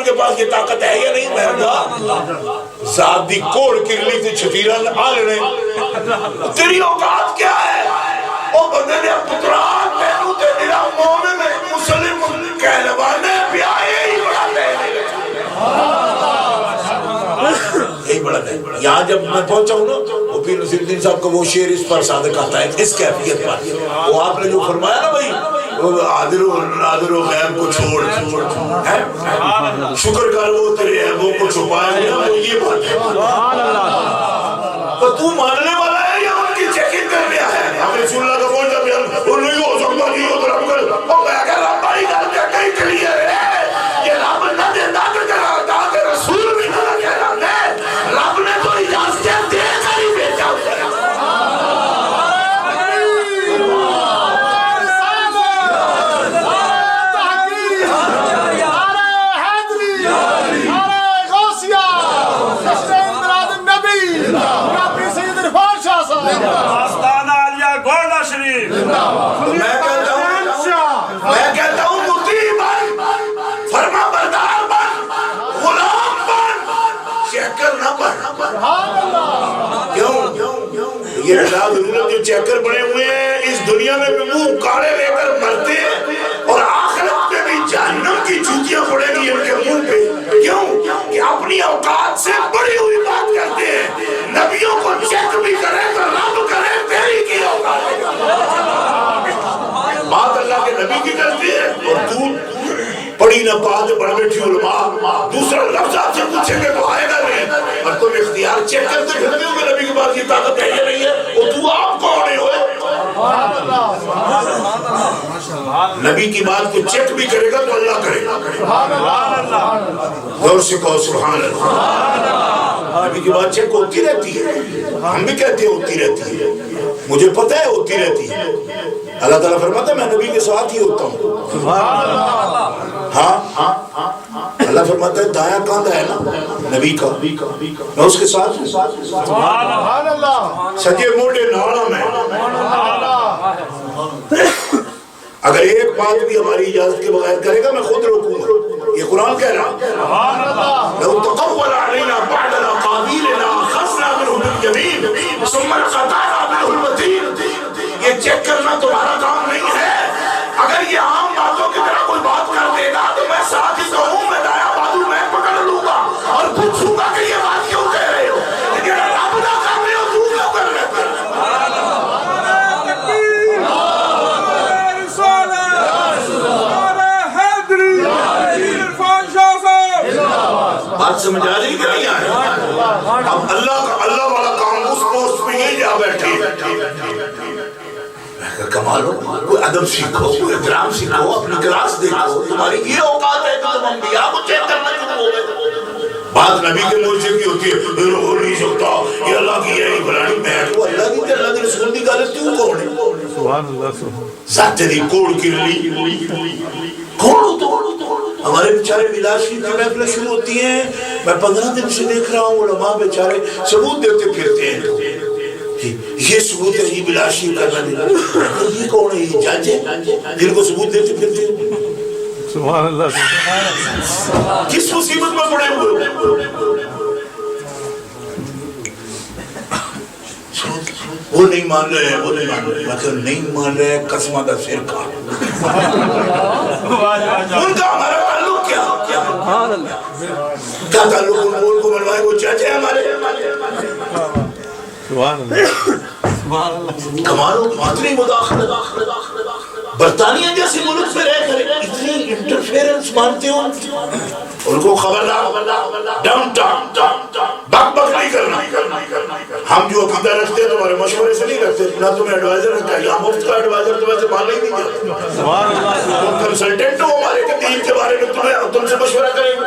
کے پاس یہ طاقت ہے یا نہیں؟ مہنگا ذات دی کوڑ کرلی تے چھتیرہ آ لڑے تیری اوقات کیا ہے؟ او بندے نے پتران پہنو تے میرا مومن مسلم کہلوانے پیائے ہی بڑا دے یہی بڑا دے. یہاں جب میں پہنچا ہوں نا وہ پیر نصیر الدین صاحب کا وہ شعر اس پر صادق آتا ہے اس کیفیت پر. وہ آپ نے جو فرمایا نا بھائی عادر و نادر و غیب کو چھوڑ شکر کر وہ تیرے عیبوں کو چھپائے گا. وہ یہ بات ہے تو تو ماننے والا ہے یا ان کی چیکنگ کرنے آیا ہے؟ ہم رسول اللہ کا بول جب یار وہ نہیں ہو سکتا نہیں ہو تو رب کر وہ میں اگر رب باری گل کیا کہیں کلیئر ہے یہ رب نہ دے نہ کرتا کہ رسول بھی نہ کہہ رہا ہے رب نے تو اجازت دے کر ہی بھیجا. میں کہتا ہوں مطیع بن فرما بردار بن غلام بن چیکر نہ بن. کیوں یہ رضا ضرورت جو چیکر بنے ہوئے ہیں اس دنیا میں بھی منہ کاڑے لے کر مرتے ہیں اور آخرت میں بھی جہنم کی جوتیاں پڑیں گی ان کے منہ پہ. کیوں کہ اپنی اوقات سے بڑی ہوئی بات کرتے ہیں. نبیوں کو چیک بھی کرے تو رب کرے تیری کی اوقات بات اللہ کے نبی کی کرتی ہے اور تو پڑھی نہ پاتے پڑھ بیٹھی علماء دوسرا لفظ آپ سے پوچھیں گے تو آئے گا نہیں اور تم اختیار چیک کرتے پھرتے ہو کہ نبی کے پاس یہ طاقت ہے یا نہیں ہے اور تو آپ کون ہوئے. نبی کی بات کو چیک بھی کرے گا تو اللہ کرے گا. غور سے کہو سبحان اللہ. نبی کی بات چیک ہوتی رہتی ہے ہم بھی کہتے ہیں ہوتی رہتی ہے مجھے پتہ ہے ہوتی رہتی ہے. اللہ تعالیٰ فرماتا ہے میں نبی کے ساتھ ہی ہوتا ہوں. ہاں اللہ فرماتا ہے دایاں کاندھا ہے نا نبی کا میں اس کے ساتھ ہوں. سجے موٹے ناڑا میں اگر ایک بات بھی ہماری اجازت کے بغیر کرے گا میں خود روکوں گا. یہ قرآن کہہ رہا لو تقول علینا بعد الاقاویل لأخذنا منه باليمين ثم لقطعنا منه الوتين. یہ چیک کرنا تمہارا کام نہیں ہے. اگر یہ عام باتوں کی طرح کوئی بات کر دے گا تو میں ساتھ ہی کہوں میں دایا بازو میں پکڑ لوں گا اور پوچھوں گا کہ یہ بات کیوں کہہ رہے ہو. لیکن اگر رب نہ کر رہے ہو تو کیوں کر رہے ہو. بات سمجھ آ رہی کہ نہیں آئے؟ اب اللہ والا کام اس پوسٹ پہ ہی جا بیٹھے. کمال ہو کوئی ادب سیکھو کوئی احترام سیکھو اپنی کلاس دیکھو. تمہاری یہ اوقات ہے کہ تم انبیاء کو چیک کرنا شروع ہو گئے. بات نبی کے موجے کی ہوتی ہے ہو نہیں سکتا یہ اللہ کی ہے بلانی بیٹھ وہ اللہ کی اللہ کے رسول کی گالت کیوں کون ہے. سبحان اللہ ذات دی کوڑ کرلی کون تو ہمارے بیچارے ملاشی کی محفلیں شروع ہوتی ہیں. میں 15 دن سے دیکھ رہا ہوں علماء بیچارے ثبوت دیتے پھرتے ہیں یہ ثبوت ہے یہ ملاشی کرنا نہیں. یہ کون ہے یہ جج ہے جن کو ثبوت دیتے پھرتے ہیں. سبحان اللہ کس مصیبت میں پڑے ہوئے. وہ نہیں مان رہے ہیں وہ نہیں مان رہے مگر نہیں مان رہے قسمہ دا سر کا ان کا ہمارا تعلق کیا کیا تعلق ان مول کو منوائے وہ چاچے ہمارے کمالوں اتنی مداخلت برطانیہ جیسے ملک میں رہ کر اتنی انٹرفیرنس مانتے ہو. ان کو خبردار ڈم ٹم بک بک نہیں کرنا. ہم جو عقیدہ رکھتے ہیں تمہارے مشورے سے نہیں رکھتے نہ تمہیں ایڈوائزر رکھتا ہے. یہاں مفت کا ایڈوائزر تو ویسے مان نہیں دیتا. تم کنسلٹنٹ ہو ہمارے دین کے بارے میں تم سے مشورہ کریں گے.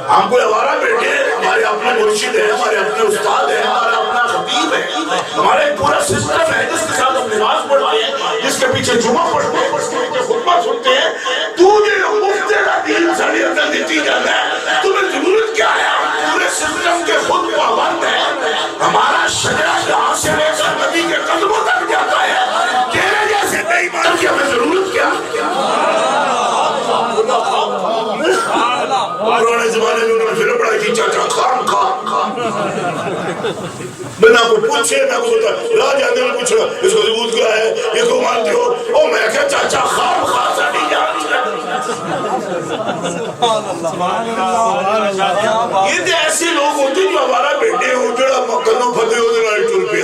ہم کوئی آوارہ بیٹے ہیں ہمارے اپنے مرشد ہیں ہمارے اپنے استاد ہیں ہمارا اپنا خطیب ہے ہمارا ایک پورا سسٹم ہے جس کے ساتھ ہم نماز پڑھتے ہیں جس کے پیچھے جمعہ پڑھتے ہیں جس کے پیچھے خطبہ سنتے ہیں. تو یہ مفت کا دین ساری عقل دیتی جاتا ہے تمہیں ضرورت کیا ہے. پورے سسٹم کے خود پابند ہے. ہمارا شجرہ جہاں سے لے کر نبی کے قدموں تک جاتا ہے. تیرے جیسے بے ایمان کی ہمیں ضرورت کیا. پرانے زمانے میں انہوں نے فلم بڑھائی تھی چاچا خان خان بنا کو پوچھے نہ کو راج آگے نے پوچھا اس کو ثبوت کیا ہے یہ کو مانتے ہو او میں کہا چاچا خان خان سا نہیں جانتی یہ تو ایسے لوگ ہوتے جو ہمارا بیٹے ہو جڑا مکنوں پھتے ہو دے رہا ٹور پہ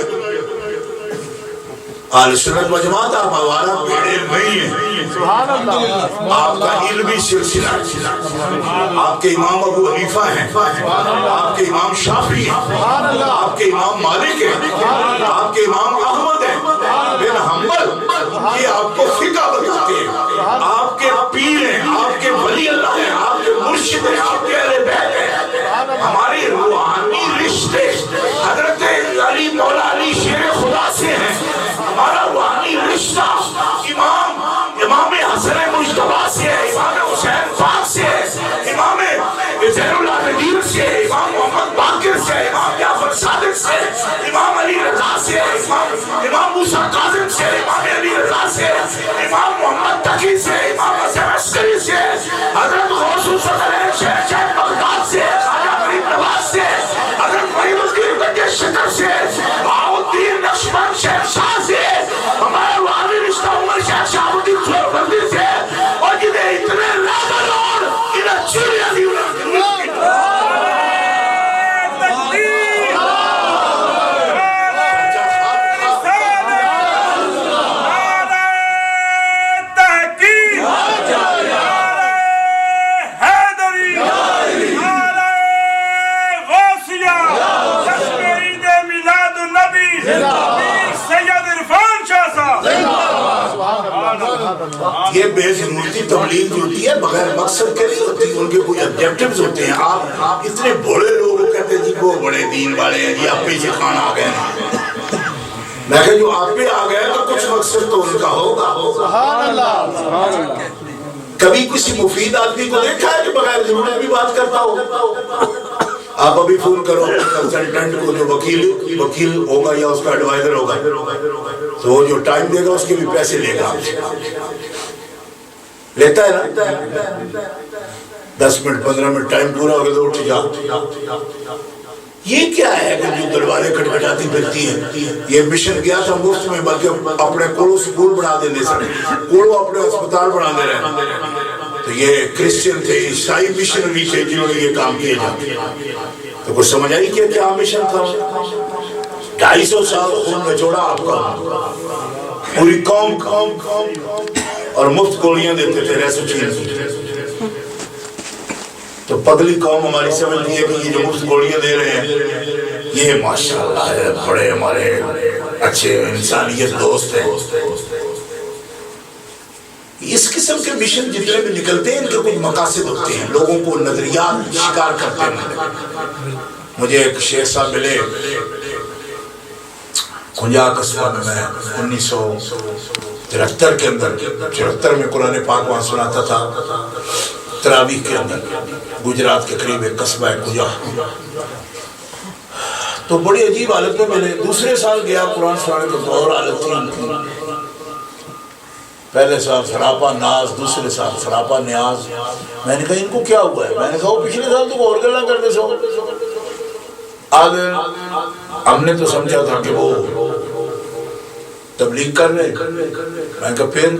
آل سنت و جماعت آپ ہمارا بیٹے نہیں ہیں آپ کا علمی سلسلہ آپ کے امام ابو حنیفہ ہیں آپ کے امام شافعی ہیں آپ کے امام مالک ہیں آپ کے امام احمد ہیں بن حنبل یہ آپ کو فقہ بتاتے ہیں آپ کے پیر ہیں آپ کے ولی اللہ ہیں آپ کے مرشد ہیں آپ کے اہل بیت ہیں ہمارے روحانی رشتے حضرت علی مولا علی شیر خدا سے ہیں ہمارا روحانی رشتہ امام حسن مجتبیٰ سے ہے امام حسین پاک سے ہے امام زین العابدین سے ہے امام محمد باقر سے ہے امام جعفر صادق سے ہے امام علی رضا سے ہے امام موسیٰ کاظم سے ہے امام علی رضا سے ہے امام محمد تقی سے ہے امام حسن عسکری سے ہے حضرت غوث الصقلین شیخ بغداد سے ہے خواجہ غریب نواز سے ہے حضرت فرید الدین گنج شکر سے ہے بہاؤالدین نقشبند شیخ شاہ سے ہے ہمارا روحانی رشتہ عمر شیخ شہاب الدین سہروردی سے ہے اور جنہیں اتنے لاغر اور انہیں چیڑیاں دی یہ بے ضرورتی تبلیغ جو ہوتی ہے بغیر مقصد کے نہیں ہوتی ان کے کوئی آبجیکٹیوز ہوتے ہیں آپ اتنے بڑے لوگ کہتے ہیں جی وہ بڑے دین والے ہیں جی آپ پہ سے خان آ گئے میں کہ جو آپ پہ آ گئے تو کچھ مقصد تو ان کا ہوگا سبحان اللہ کبھی کسی مفید آدمی کو دیکھا ہے کہ بغیر ضرورت بھی بات کرتا ہو آپ ابھی فون کرو کنسلٹنٹ کو جو وکیل ہوگا یا اس کا ایڈوائزر ہوگا تو وہ جو ٹائم دے گا اس کے بھی پیسے لے گا لیتا ہے نا 10 منٹ 15 منٹ ٹائم پورا ہو گیا تو اٹھ جا یہ کیا ہے کہ جو دروازے کھٹکھٹاتی پھرتی ہیں یہ مشن کیا تھا مفت میں بلکہ اپنے کوڑوں سکول بنا دینے سے کوڑوں اپنے اسپتال بنا دے رہے تو یہ کرسچن تھے عیسائی مشنری تھے جنہوں نے یہ کام کیے جاتے تو کچھ سمجھ آئی کیا مشن تھا 250 سال خون میں چھوڑا آپ کا پوری قوم اور مفت گولیاں دیتے تھے ریسوچین تو پگلی قوم ہماری سمجھتی ہے کہ یہ جو مفت گولیاں دے رہے ہیں یہ ماشاءاللہ ہے بڑے ہمارے اچھے انسانیت دوست ہیں اس قسم کے مشن جتنے بھی نکلتے ہیں ان کے کچھ مقاصد ہوتے ہیں لوگوں کو نظریات شکار کرتے ہیں مجھے ایک شیخ صاحب ملے کنجا قصبہ میں 1973 کے اندر 74 میں قرآن پاک وہاں سناتا تھا تراویح کے اندر گجرات کے قریب ایک قصبہ ہے کنجا تو بڑی عجیب حالت میں ملے دوسرے سال گیا قرآن سنانے تو بہت حالت تھی پہلے سال سراپا ناز دوسرے سال سراپا نیاز میں نے کہا ان کو کیا ہوا ہے میں نے کہا وہ پچھلے سال تو اور گلہ کرتے سو آگے ہم نے تو سمجھا تھا کہ وہ تبلیغ کر رہے میں کہا پھر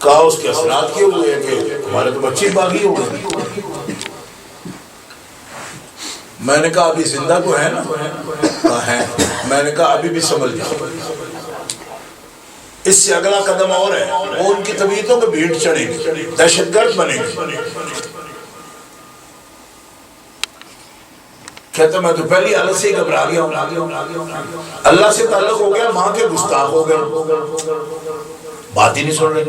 کہا اس کے اثرات کیے ہوئے ہیں کہ ہمارے تو بچی باغی ہو گئے میں نے کہا ابھی زندہ کو ہے نا کہا ہے میں نے کہا ابھی بھی سمجھ جاؤ اس سے اگلا قدم اور ہے وہ ان کی طبیعتوں کے بھیڑ چڑھے گی دہشت گرد بنے گی کہتا میں تو پہلی حالت سے ہی گھبرا گیا ہوں اللہ سے تعلق ہو گیا ماں کے گستاخ ہو گئے بات ہی نہیں سن رہے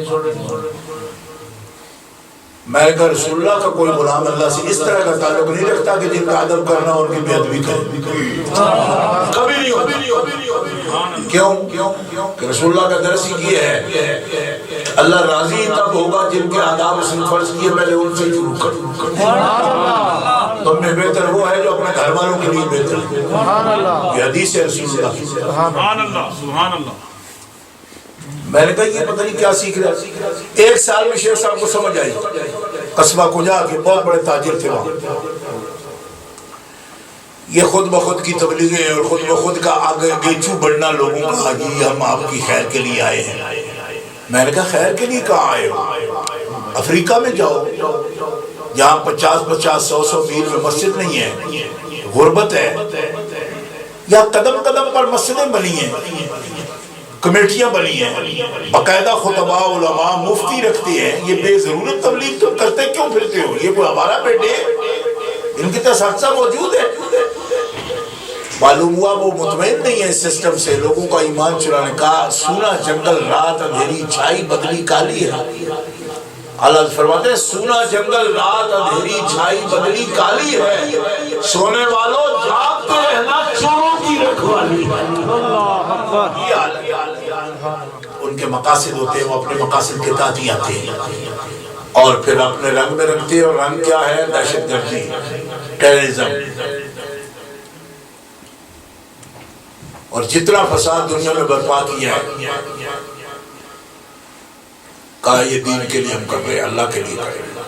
میں نے کہا رسول اللہ کا کوئی غلام اللہ سے اس طرح کا تعلق نہیں رکھتا کہ جن کا ادب کرنا اور ان کی بے ادبی کرے کبھی نہیں ہوتا کیوں کہ رسول اللہ کا درس ہی یہ ہے اللہ راضی تب ہوگا جن کے آداب اس نے فرض کیے پہلے ان سے شروع کر تم میں بہتر وہ ہے جو اپنے گھر والوں کے لیے بہتر ہے یہ حدیث ہے رسول اللہ سبحان اللہ سبحان اللہ میں نے کہا یہ پتہ نہیں کیا سیکھ رہا ایک سال میں شیخ صاحب کو سمجھ آئی قصبہ کنجا کے بہت بڑے تاجر تھے وہاں. یہ خود بخود کی تبلیغیں اور خود بخود کا آگے گیچو بڑھنا لوگوں کا، جی ہم آپ کی خیر کے لیے آئے ہیں. میں نے کہا خیر کے لیے کہاں آئے ہو؟ افریقہ میں جاؤ جہاں 50-50 100 میل میں مسجد نہیں ہے، غربت ہے. یا قدم قدم پر مسجدیں بنی ہیں، کمیٹیاں بنی ہیں، باقاعدہ خطباء علماء مفتی رکھتے ہیں. یہ بے ضرورت تبلیغ تم کرتے کیوں پھرتے ہو؟ یہ کوئی ہمارا بیٹے؟ ان کی طرح حادثہ موجود ہے. معلوم ہوا وہ مطمئن نہیں ہے اس سسٹم سے، لوگوں کا ایمان چرانے کا. سونا جنگل رات اندھیری چھائی بدلی کالی ہے. اللہ فرماتے ہیں سونا جنگل رات اندھیری چھائی بدلی کالی ہے، سونے والوں جاگتے رہنا چوروں کی رکھوالی. ان کے مقاصد ہوتے ہیں، وہ اپنے مقاصد کے تحت ہی آتے ہیں اور پھر اپنے رنگ میں رکھتے ہیں. اور رنگ کیا ہے؟ دہشت گردی، ٹیررزم. اور جتنا فساد دنیا میں برپا کیا ہے، کہا یہ دین کے لیے ہم کر رہے ہیں، اللہ کے لیے کر رہے ہیں.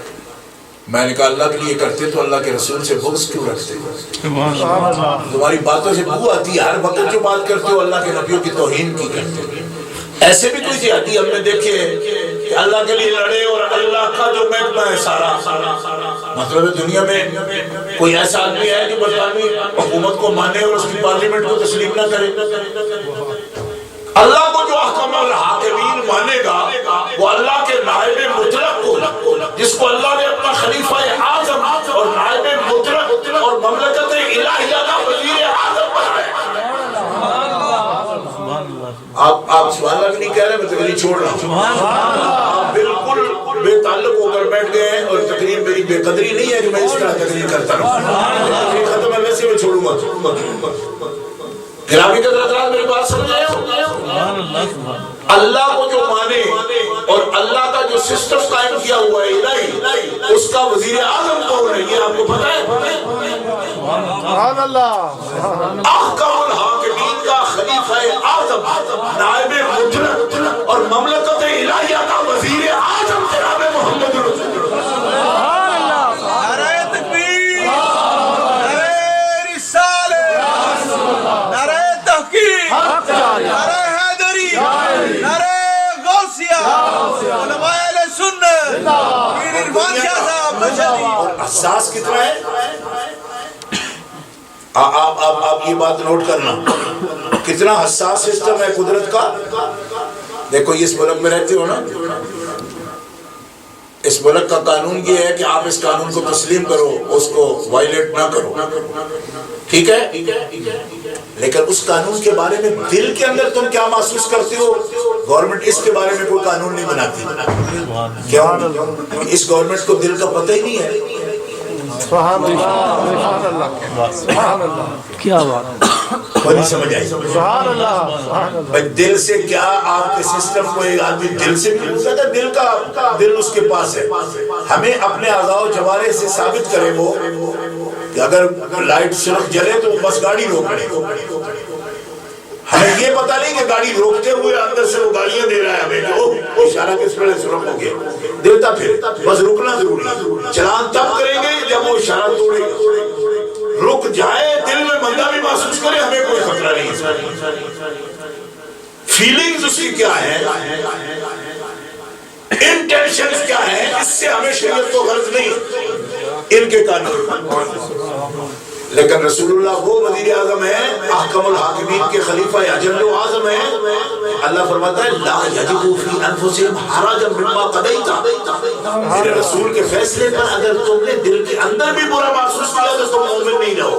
میں نے کہا اللہ کے لیے کرتے تو اللہ کے رسول سے بغض کیوں رکھتے؟ تمہاری باتوں سے بو آتی ہے، ہر وقت جو بات کرتے ہو اللہ کے نبیوں کی توہین کی کرتے ہو. ایسے بھی کوئی جہادی ہم نے دیکھے کہ اللہ کے لیے لڑے اور اللہ کا جو محکمہ ہے سارا، مطلب ہے دنیا میں کوئی ایسا آدمی ہے جو برطانوی حکومت کو مانے اور اس کی پارلیمنٹ کو تسلیم نہ کرے. اللہ کو جو احکام الحاکمین مانے گا وہ اللہ کے نائب مطلق کو، جس کو اللہ نے اپنا خلیفہ اعظم اور نائب مطلق اور مملکت الہیہ کا وزیر اعظم بنایا. آپ سبحان اللہ نہیں کہہ رہے، میں تقریر چھوڑ رہا ہوں. آپ بالکل بے تعلق ہو کر بیٹھ گئے ہیں اور تقریر میری بے قدری نہیں ہے کہ میں اس طرح تقریر کرتا رہوں. تقریر ختم ہے ویسے میں چھوڑوں گا. گرامی قدر حضرات میری بات سمجھ رہے ہو؟ اللہ کو جو مانے اور اللہ کا جو سسٹم قائم کیا ہوا ہے الہی، اس کا وزیر اعظم کون ہے یہ آپ کو پتہ ہے؟ سبحان اللہ. احکام الحاکمین کا خلیفہ اعظم، نائب مطلق اور مملکت الہیہ کا وزیر اعظم جناب محمد رسول اللہ. سبحان اللہ. نعرہ تکبیر، نعرہ رسالت، نعرہ تحقیق، نعرہ حیدری، نعرہ غوثیہ، علماء اہل سنت، پیر عرفان شاہ صاحب مشہدی. اور احساس کتنا ہے؟ آپ یہ بات نوٹ کرنا، کتنا حساس سسٹم ہے قدرت کا. دیکھو یہ اس ملک میں رہتے ہو نا، اس ملک کا قانون یہ ہے کہ آپ اس قانون کو تسلیم کرو، اس کو وائلیٹ نہ کرو، ٹھیک ہے؟ لیکن اس قانون کے بارے میں دل کے اندر تم کیا محسوس کرتے ہو؟ گورنمنٹ اس کے بارے میں کوئی قانون نہیں بناتی. کیوں؟ اس گورنمنٹ کو دل کا پتہ ہی نہیں ہے. سبحان اللہ، سبحان اللہ. کیا بات نہیں سمجھ آئی؟ سبحان اللہ. دل سے کیا آپ کے سسٹم کو ایک آدمی دل سے بھی پوچھا تھا، دل کا دل اس کے پاس ہے. ہمیں اپنے اعضاء و جوارح سے ثابت کرے وہ کہ اگر لائٹ سرخ جلے تو بس گاڑی روک لے. ہمیں یہ پتہ نہیں کہ گاڑی روکتے ہوئے اندر سے وہ گاڑیاں دے رہا ہے ہمیں کہ اشارہ کس پر سرخ ہو گیا دیتا، پھر بس رکنا ضروری ہے. چلان تب کریں گے جب وہ اشارہ توڑے گا. رک جائے، دل میں مندہ بھی محسوس کرے، ہمیں کوئی خطرہ نہیں. فیلنگز اس کی کیا ہے، انٹینشنز کیا ہے، اس سے ہمیں شریعت کو غرض نہیں، ان کے قانون. لیکن رسول اللہ وہ وزیر اعظم ہے، احکم الحاکمین کے خلیفہ اجل و اعظم ہے. اللہ فرماتا ہے لا یجدوا فی انفسہم حرجا مما قضیت. میرے رسول کے فیصلے پر اگر تم نے دل کے اندر بھی برا محسوس کیا تو تم مومن نہیں رہو.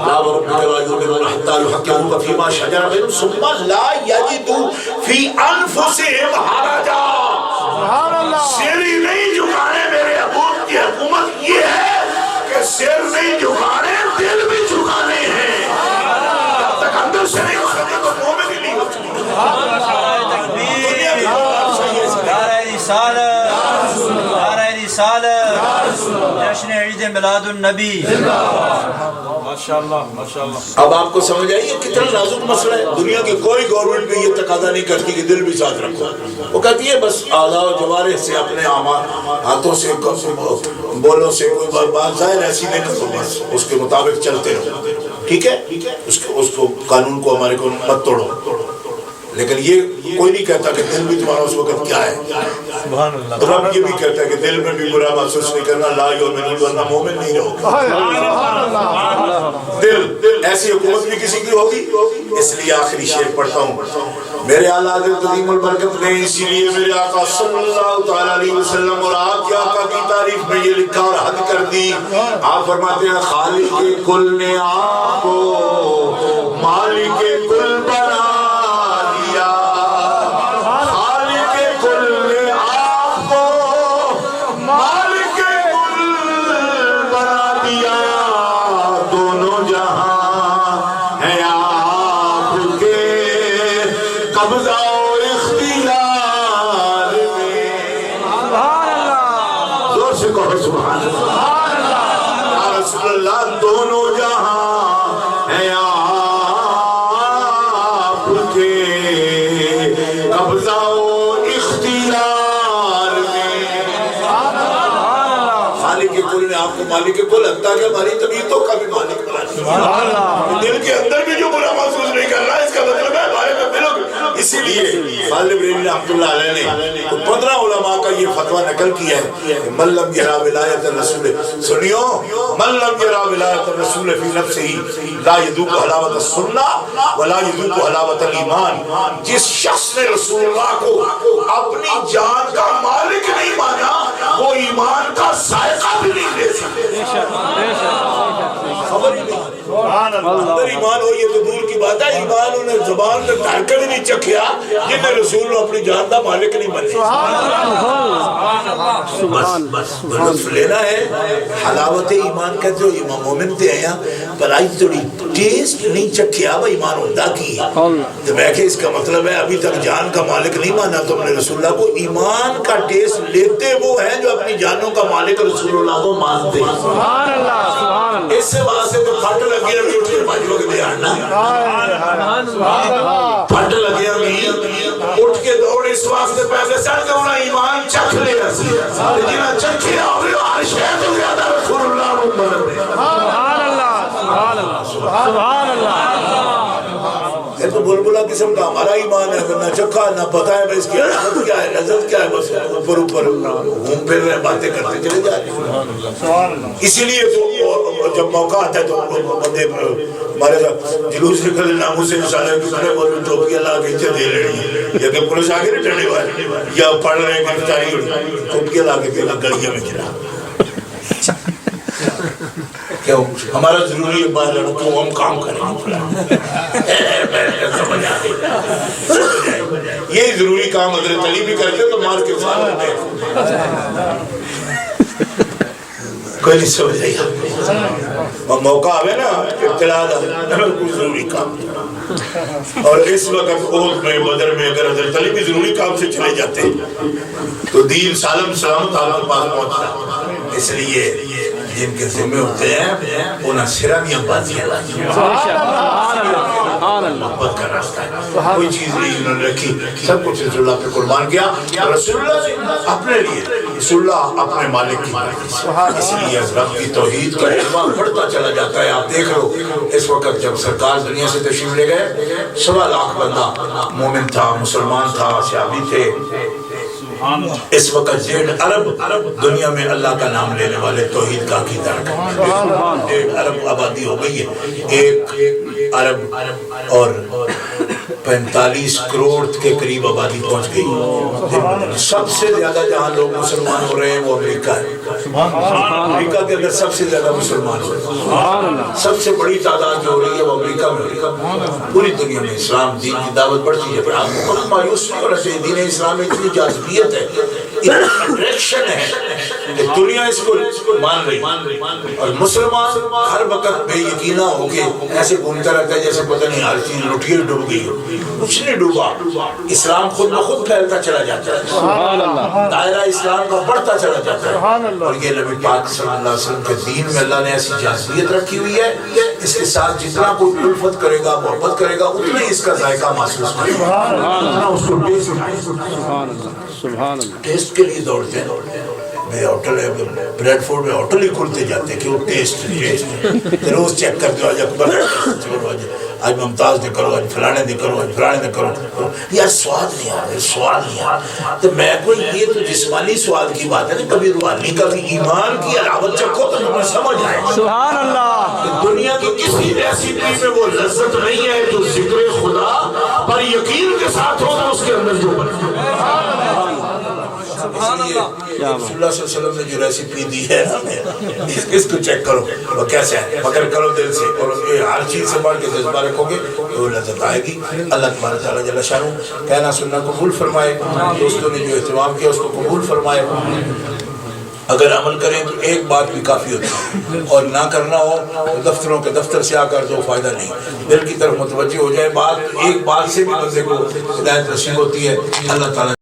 لا وربک لا یؤمنون حتی یحکموک فیما شجر بینہم ثم لا یجدوا فی انفسہم حرجا. سر ہی نہیں جھکانے میرے حکومت کی حکومت یہ ہے کہ سر نہیں جھکانے دل بھی جھکانے ہیں. جب تک اندر سے نہیں جھکانے تو مومن ہی نہیں ہوتی. نعرہ رسالت، نعرہ رسالت. جشن عید میلاد النبی. ماشاءاللہ ماشاءاللہ. اب آپ کو سمجھ آئی یہ کتنا نازک مسئلہ ہے. دنیا کی کوئی گورنمنٹ بھی یہ تقاضا نہیں کرتی کہ دل بھی ساتھ رکھو. وہ کہتی ہے بس اعضاء و جوارح سے اپنے ہاتھوں سے بولوں سے کوئی بات ظاہر ایسی نہیں کرو, بس اس کے مطابق چلتے رہو. ٹھیک ہے, اس کو قانون کو ہمارے کو مت توڑو. لیکن یہ کوئی نہیں کہتا کہ دل بھی تمہارا اس وقت کیا ہے. سبحان اللہ. رب یہ بھی کہتا ہے کہ دل میں بھی برا محسوس نہیں کرنا, لا یؤمنون ورنہ مومن نہیں رہو. دل ایسی حکومت بھی کسی کی ہوگی. اس لیے آخری شعر پڑھتا ہوں. میرے اعلیٰ حضرت عظیم البرکت نے اسی لیے میرے آقا صلی اللہ تعالیٰ علیہ وسلم اور آپ کے آقا کی تعریف میں یہ لکھا اور حد کر دی. آپ فرماتے ہیں خالق کل نے آپ کو مالک کل بنا دیا. خالق کل نے آپ کو مالک کل بنا دیا. دونوں جہاں ہے آپ کے قبضہ و اختیار میں. سبحان اللہ. زور سے کہو سبحان اللہ. یا رسول اللہ دونوں جہاں ہے آپ کے قبضہ و اختیار میں. خالق کل نے آپ کو مالک کل, حتیٰ کہ ہماری طبیعتوں کا بھی مالک بنا دیا. دل کے اندر بھی جو برا محسوس نہیں کر رہا اس کا مطلب ہے ہمارے میں دلوں. اسی لیے خالد بریلوی رحمۃ اللہ علیہ نے 15 علماء کا یہ فتویٰ نقل کیا ہے کہ من لم یرا ولایت الرسول, سنیو, من لم یرا ولایت الرسول فی نفسہ لا یذوق حلاوت السنہ ولا یذوق حلاوت الایمان. جس شخص نے رسول اللہ کو اپنی جان کا مالک نہیں مانا وہ ایمان کا ذائقہ بھی نہیں لے سکتے. خبر ہی نہیں. اندر ایمان ہو یہ تو دور کی بات ہے. ایمان انہیں زبان میں ڈھانکر ہی نہیں چکھیا جن نے رسول نے اپنی جان کا مالک نہیں بنے. بس لطف لینا ہے. حلاوت ایمان کہتے ہو مومن تے آیا پر آئی تھوڑی ٹیسٹ نہیں چکھیا وہ ایمان ہوتا کی. تو میں کہ اس کا مطلب ہے ابھی تک جان کا مالک نہیں مانا تم نے رسول اللہ کو. ایمان کا ٹیسٹ لیتے وہ ہیں جو اپنی جانوں کا مالک رسول اللہ کو مانتے ہیں. سبحان اللہ. سبحان اللہ. اس سے وہاں سے تو پھٹ لگیا بھی اٹھے بھاجیوں کے دیان نا. پھٹ لگیا بھی اٹھ کے دوڑ اس واسطے پہلے سر کے انہیں ایمان چکھ لیا. جنہیں چکھیا ہوئی ہر شہد ہو گیا تھا رسول اللہ کو مرد. سبحان اللہ. سبحان اللہ. سبحان اللہ. یہ تو بلبلہ قسم کا ہمارا ایمان ہے, نہ چکھا نہ پتہ ہے اس کی عزت کیا ہے, لذت کیا ہے. بس اوپر اوپر گھوم پھر رہے باتیں کرتے چلے جا رہے. اسی لیے تو جب موقع آتا ہے تو بندے ہمارے ساتھ جلوس نکل ناموں سے نشانے دوسرے بولے ٹوپی اللہ کے نیچے دے لڑی یا کہ پولیس آگے نہیں ٹڑنے والے یا پڑھ رہے ہیں گرفتاری ہوئی ٹوپی اللہ کے دے گلیاں میں گرا. کیا ہمارا ضروری ہے باہر لڑکوں ہم کام کریں. سمجھ آ گئی. یہ ضروری کام حضرت علی بھی کرتے تو مار کے ساتھ ہوتے. کوئی نہیں سمجھ آئی. اور موقع آوے نا ابتلا دا کوئی ضروری کام. اور اس وقت احد میں بدر میں اگر حضرت علی بھی ضروری کام سے چلے جاتے تو دین سالم سلامت آپ کے پاس پہنچتا. اس لیے جن کے ذمہ ہوتے ہیں انہیں سرانیاں بازیاں محبت کا راستہ ہے. کوئی چیز نہیں انہوں نے رکھی, سب کچھ رسول اللہ پہ قربان کیا. رسول اللہ نے اپنے لیے, رسول اللہ اپنے مالک کی مرضی. اس لیے رب کی توحید کا علم بڑھتا چلا جاتا ہے. آپ دیکھ لو اس وقت جب سرکار دنیا سے تشریف لے گئے 1.25 لاکھ بندہ مومن تھا, مسلمان تھا, صحابی تھے. اس وقت 1.5 ارب دنیا میں اللہ کا نام لینے والے توحید کا عقیدہ رکھتے ہیں. 1.5 ارب آبادی ہو گئی ہے. 1 ارب اور 45 کروڑ کے قریب آبادی پہنچ گئی. سب سے زیادہ جہاں لوگ مسلمان ہو رہے ہیں وہ امریکہ ہے. امریکہ کے اندر سب سے زیادہ مسلمان ہو رہے ہیں. سب سے بڑی تعداد جو ہو رہی ہے وہ امریکہ میں ہو رہی ہے. پوری دنیا میں اسلام دین کی دعوت بڑھتی ہے. پر آپ کو مایوس نہیں ہونا چاہیے. دین اسلام میں اتنی جاذبیت ہے, اتنی ایکشن ہے کہ دنیا اس کو مان رہی اور مسلمان ہر وقت بے یقینہ ہو کے ایسے گھومتا رہتا ہے جیسے پتہ نہیں ہر چیز لٹھی ڈوب گئی ہو. کچھ نہیں ڈوبا. اسلام خود بخود پھیلتا چلا جاتا ہے, دائرہ اسلام کا بڑھتا چلا جاتا ہے. اور یہ نبی پاک صلی اللہ علیہ وسلم کے دین میں اللہ نے ایسی جاذبیت رکھی ہوئی ہے, اس کے ساتھ جتنا کوئی الفت کرے گا, محبت کرے گا, اتنا ہی اس کا ذائقہ محسوس کرے گا, اتنا اس کو ٹیسٹ کے لیے دوڑتے ہیں. میں ہوٹل ہے, بریڈ فورڈ میں ہوٹل ہی کھلتے جاتے ہیں کہ وہ ٹیسٹ روز چیک کر دو, آج اکبر آج ممتاز نے کرو, آج فلانے نے کرو, آج فلانے نے کرو. یار سواد نہیں آ رہا, سواد نہیں آ رہا. تو میں کوئی یہ تو جسمانی سواد کی بات ہے نا, کبھی روحانی کبھی ایمان کی علاوت چکھو تو تمہیں سمجھ آئے. سبحان اللہ. دنیا کی کسی ریسیپی میں وہ لذت نہیں ہے جو ذکر خدا پر یقین کے ساتھ ہوگا اس کے اندر جو بنتا ہے. رسول اللہ صلی اللہ علیہ وسلم نے جو ریسیپی دی ہے نا, اس کو چیک کرو وہ کیسے ہے, مگر کرو دل سے, اور ہر چیز سے بڑھ کے جذبہ رکھو گے تو وہ لذت آئے گی. اللہ تبارک تعالیٰ جل شانہ کہنا سننا قبول فرمائے. دوستوں نے جو اہتمام کیا اس کو قبول فرمائے. اگر عمل کریں تو ایک بات بھی کافی ہوتی ہے, اور نہ کرنا ہو تو دفتروں کے دفتر سے آ کر دو فائدہ نہیں. دل کی طرف متوجہ ہو جائے بات, ایک بات سے بھی بندے کو ہدایت نصیب ہوتی ہے. اللہ تعالیٰ